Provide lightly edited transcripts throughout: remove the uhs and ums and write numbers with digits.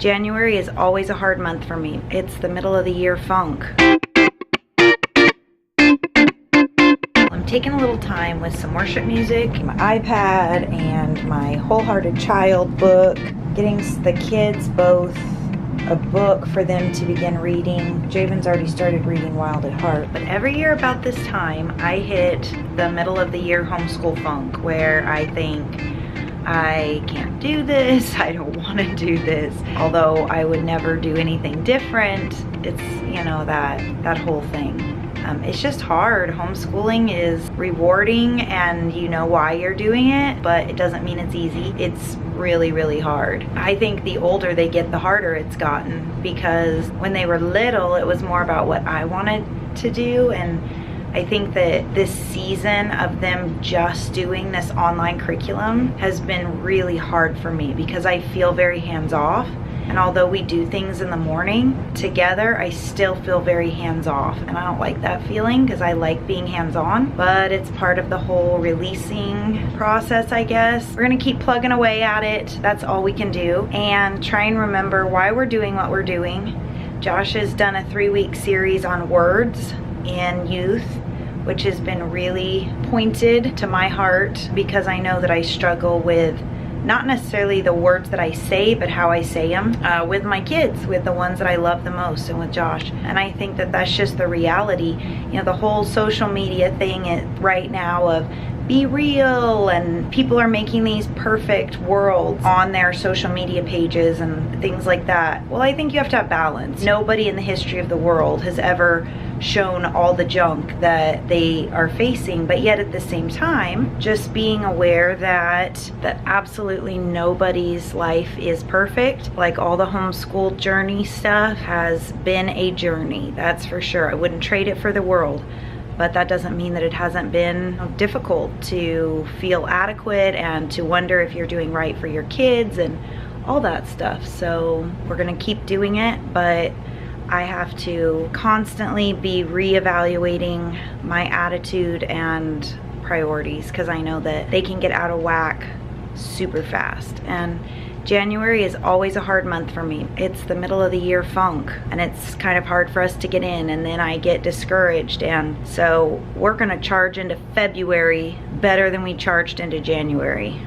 January is always a hard month for me. It's the middle of the year funk. I'm taking a little time with some worship music, my iPad, and my Wholehearted Child book, getting the kids both a book for them to begin reading. Javon's already started reading Wild at Heart. But every year about this time, I hit the middle of the year homeschool funk where I think, I can't do this, I don't want to do this. Although I would never do anything different. It's, you know, that whole thing. It's just hard. Homeschooling is rewarding and you know why you're doing it, but it doesn't mean it's easy. It's really, really hard. I think the older they get, the harder it's gotten, because when they were little, it was more about what I wanted to do, and I think that this season of them just doing this online curriculum has been really hard for me because I feel very hands-off. And although we do things in the morning together, I still feel very hands-off. And I don't like that feeling because I like being hands-on, but it's part of the whole releasing process, I guess. We're gonna keep plugging away at it. That's all we can do. And try and remember why we're doing what we're doing. Josh has done a 3-week series on words in youth, which has been really pointed to my heart because I know that I struggle with not necessarily the words that I say, but how I say them with my kids, with the ones that I love the most, and with Josh. And I think that that's just the reality. You know, the whole social media thing right now of be real, and people are making these perfect worlds on their social media pages and things like that. Well, I think you have to have balance. Nobody in the history of the world has ever shown all the junk that they are facing, but yet at the same time, just being aware that absolutely nobody's life is perfect. Like all the homeschool journey stuff has been a journey, that's for sure. I wouldn't trade it for the world. But that doesn't mean that it hasn't been difficult to feel adequate and to wonder if you're doing right for your kids and all that stuff. So we're gonna keep doing it, but I have to constantly be reevaluating my attitude and priorities because I know that they can get out of whack super fast. And January is always a hard month for me. It's the middle of the year funk, and it's kind of hard for us to get in, and then I get discouraged. And so we're gonna charge into February better than we charged into January.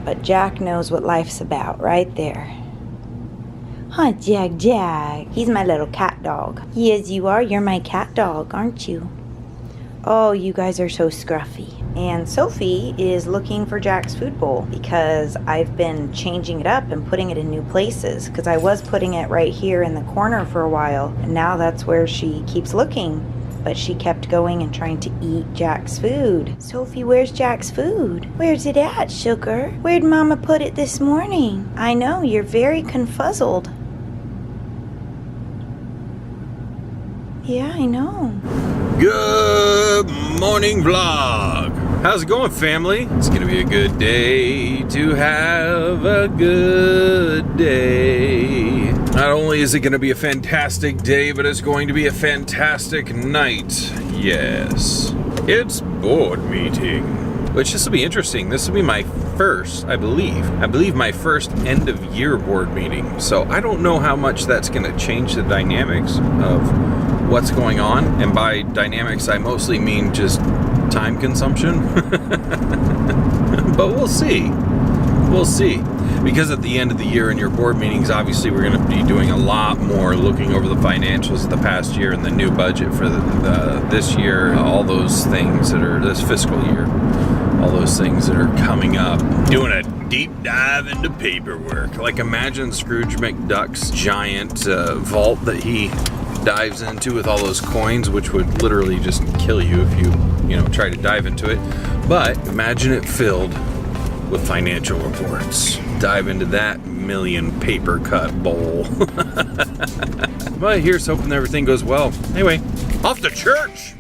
But Jack knows what life's about right there. Huh, Jack. He's my little cat dog. Yes, you are. You're my cat dog, aren't you? Oh, you guys are so scruffy. And Sophie is looking for Jack's food bowl because I've been changing it up and putting it in new places, because I was putting it right here in the corner for a while, and now that's where she keeps looking. But she kept going and trying to eat Jack's food. Sophie, where's Jack's food? Where's it at, sugar? Where'd Mama put it this morning? I know, you're very confuzzled. Yeah, I know. Good morning, vlog. How's it going, family? It's gonna be a good day to have a good day. Not only is it gonna be a fantastic day, but it's going to be a fantastic night. Yes. It's board meeting. Which this will be interesting. This will be my first, I believe my first end of year board meeting. So I don't know how much that's gonna change the dynamics of what's going on. And by dynamics, I mostly mean just time consumption. But we'll see. We'll see. Because at the end of the year in your board meetings, obviously we're going to be doing a lot more looking over the financials of the past year and the new budget for this year, all those things that are this fiscal year, all those things that are coming up. Doing a deep dive into paperwork. Like imagine Scrooge McDuck's giant vault that he dives into with all those coins, which would literally just kill you if you try to dive into it. But imagine it filled with financial reports. Dive into that million paper cut bowl. But here's hoping everything goes well. Anyway, off to church.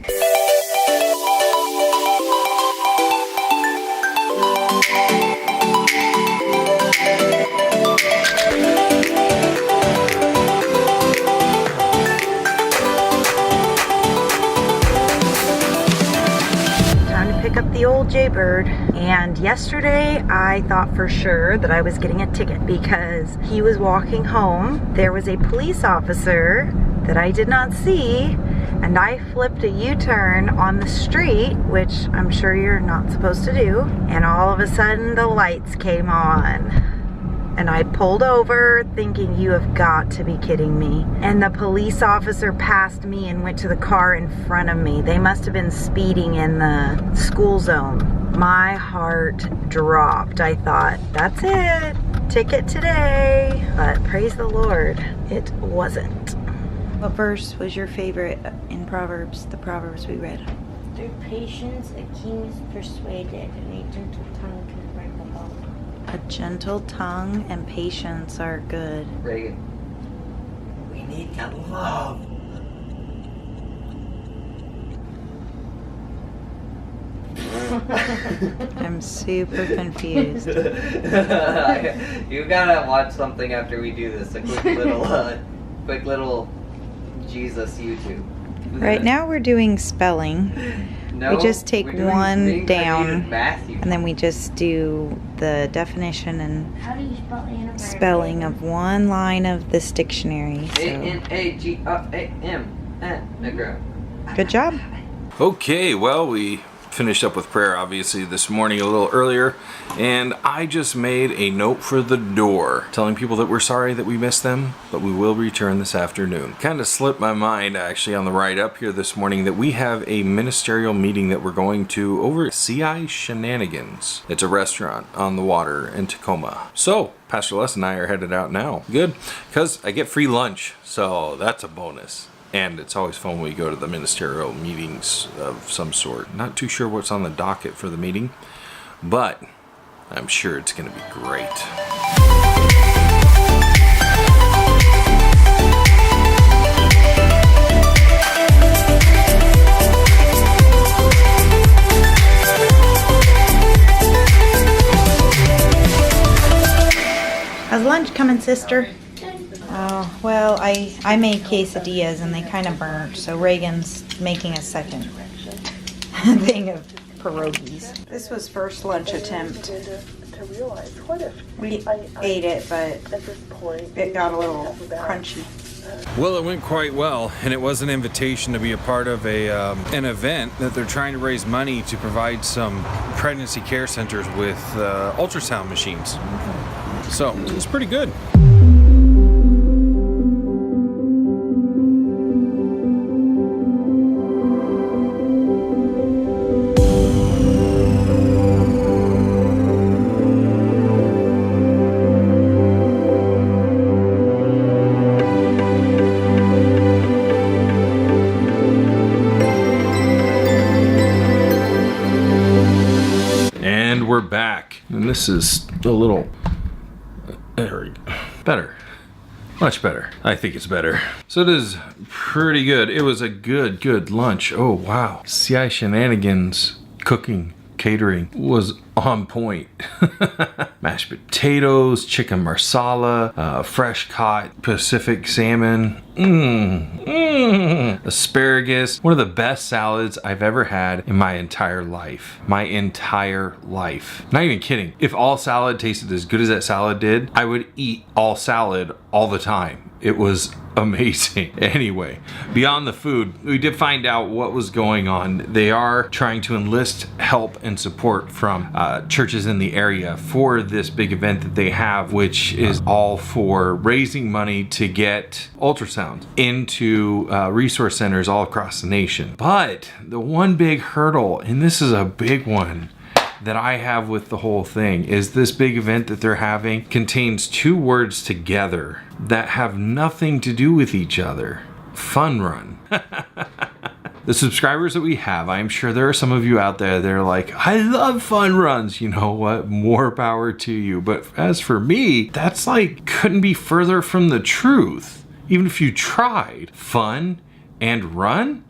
Pick up the old Jaybird, And yesterday I thought for sure that I was getting a ticket because he was walking home. There was a police officer that I did not see, and I flipped a U-turn on the street, which I'm sure you're not supposed to do, and all of a sudden the lights came on. And I pulled over thinking, you have got to be kidding me. And the police officer passed me and went to the car in front of me. They must have been speeding in the school zone. My heart dropped. I thought, that's it, ticket today. But praise the Lord, it wasn't. What verse was your favorite in Proverbs, the Proverbs we read? Through patience a king is persuaded, and a gentle tongue can break the bow. A gentle tongue and patience are good. Reagan. We need to love. I'm super confused. You gotta watch something after we do this. A quick little Jesus YouTube. Right now we're doing spelling. No, we just take we're doing one down, Matthew. and then we just do the definition and How do you spell anniversary? spelling of one line of this dictionary. So. A-N-A-G-A-M-N. Good job. Okay, well, we finished up with prayer obviously this morning a little earlier, and I just made a note for the door telling people that we're sorry that we missed them, but we will return this afternoon. Kind of slipped my mind actually on the ride up here this morning that we have a ministerial meeting that we're going to over at CI Shenanigans. It's a restaurant on the water in Tacoma. So Pastor Les and I are headed out now. Good, because I get free lunch, so that's a bonus. And it's always fun when we go to the ministerial meetings of some sort. Not too sure what's on the docket for the meeting, but I'm sure it's going to be great. How's lunch coming, sister? Oh, well, I made quesadillas and they kind of burnt, so Reagan's making a second thing of pierogies. This was first lunch attempt. We ate it, but it got a little crunchy. Well, it went quite well, and it was an invitation to be a part of an event that they're trying to raise money to provide some pregnancy care centers with ultrasound machines. So it's pretty good. And we're back, and this is a little better, much better. I think it's better. So it is pretty good. It was a good lunch. Oh wow, CI Shenanigans cooking catering was on point. Mashed potatoes, chicken marsala, fresh caught Pacific salmon, asparagus. One of the best salads I've ever had in my entire life. My entire life. Not even kidding. If all salad tasted as good as that salad did, I would eat all salad all the time. It was amazing. Anyway, beyond the food, we did find out what was going on. They are trying to enlist help and support from churches in the area for this big event that they have, which is all for raising money to get ultrasounds into resource centers all across the nation. But the one big hurdle, and this is a big one, that I have with the whole thing is this big event that they're having contains two words together that have nothing to do with each other. Fun run. The subscribers that we have, I'm sure there are some of you out there that are like, I love fun runs. You know what? More power to you. But as for me, that's like, couldn't be further from the truth. Even if you tried. Fun and run?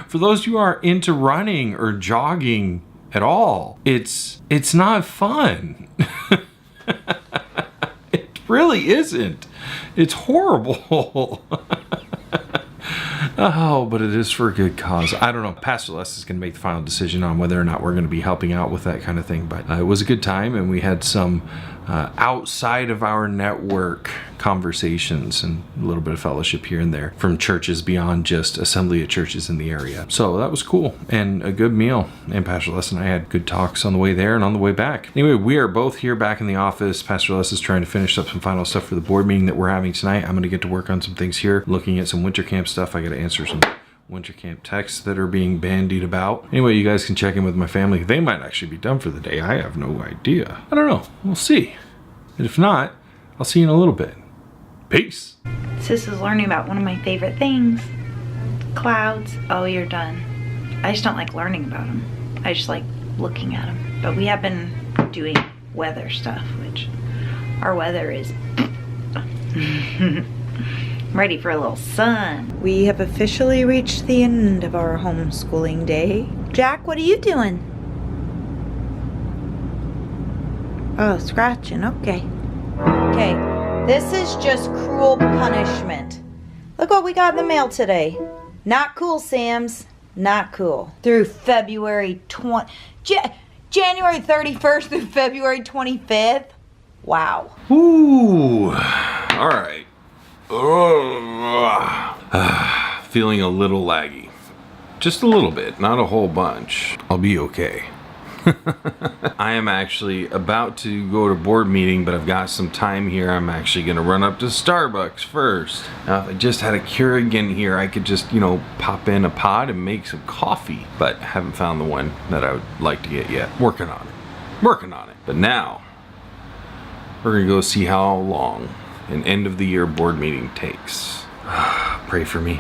For those who are into running or jogging at all, it's not fun. It really isn't. It's horrible. Oh, but it is for a good cause. I don't know. Pastor Les is going to make the final decision on whether or not we're going to be helping out with that kind of thing. But it was a good time, and we had some outside of our network conversations and a little bit of fellowship here and there from churches beyond just assembly at churches in the area. So that was cool and a good meal. And Pastor Les and I had good talks on the way there and on the way back. Anyway, we are both here back in the office. Pastor Les is trying to finish up some final stuff for the board meeting that we're having tonight. I'm going to get to work on some things here, looking at some winter camp stuff. I got to answer some winter camp texts that are being bandied about. Anyway, you guys can check in with my family. They might actually be done for the day. I have no idea. I don't know. We'll see. And if not, I'll see you in a little bit. Peace. Sis is learning about one of my favorite things. Clouds. Oh, you're done. I just don't like learning about them. I just like looking at them. But we have been doing weather stuff, which our weather is ready for a little sun. We have officially reached the end of our homeschooling day. Jack, what are you doing? Oh, scratching, okay. Okay, this is just cruel punishment. Look what we got in the mail today. Not cool, Sams. Not cool. Through February January 31st through February 25th. Wow. Ooh, all right. Feeling a little laggy. Just a little bit, not a whole bunch. I'll be okay. I am actually about to go to board meeting, but I've got some time here. I'm actually going to run up to Starbucks first. Now, if I just had a Keurig here, I could just, pop in a pod and make some coffee. But I haven't found the one that I would like to get yet. Working on it. But now, we're going to go see how long an end of the year board meeting takes. Pray for me.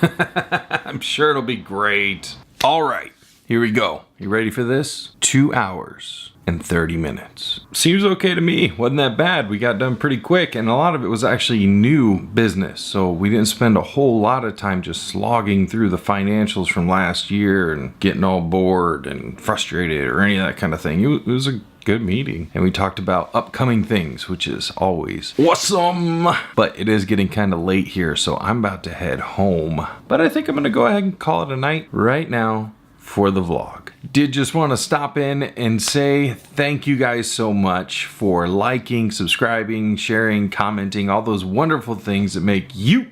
I'm sure it'll be great. All right. Here we go. You ready for this? 2 hours and 30 minutes. Seems okay to me. Wasn't that bad. We got done pretty quick, and a lot of it was actually new business. So we didn't spend a whole lot of time just slogging through the financials from last year and getting all bored and frustrated or any of that kind of thing. It was a good meeting, and we talked about upcoming things, which is always awesome. But it is getting kind of late here, so I'm about to head home. But I think I'm gonna go ahead and call it a night right now for the vlog. Did just want to stop in and say thank you guys so much for liking, subscribing, sharing, commenting, all those wonderful things that make you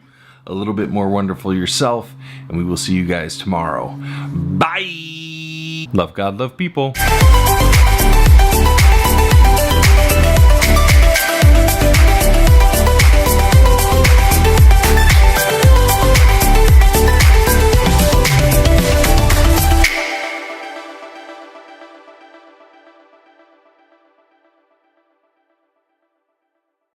a little bit more wonderful yourself. And we will see you guys tomorrow. Bye. Love God, love people.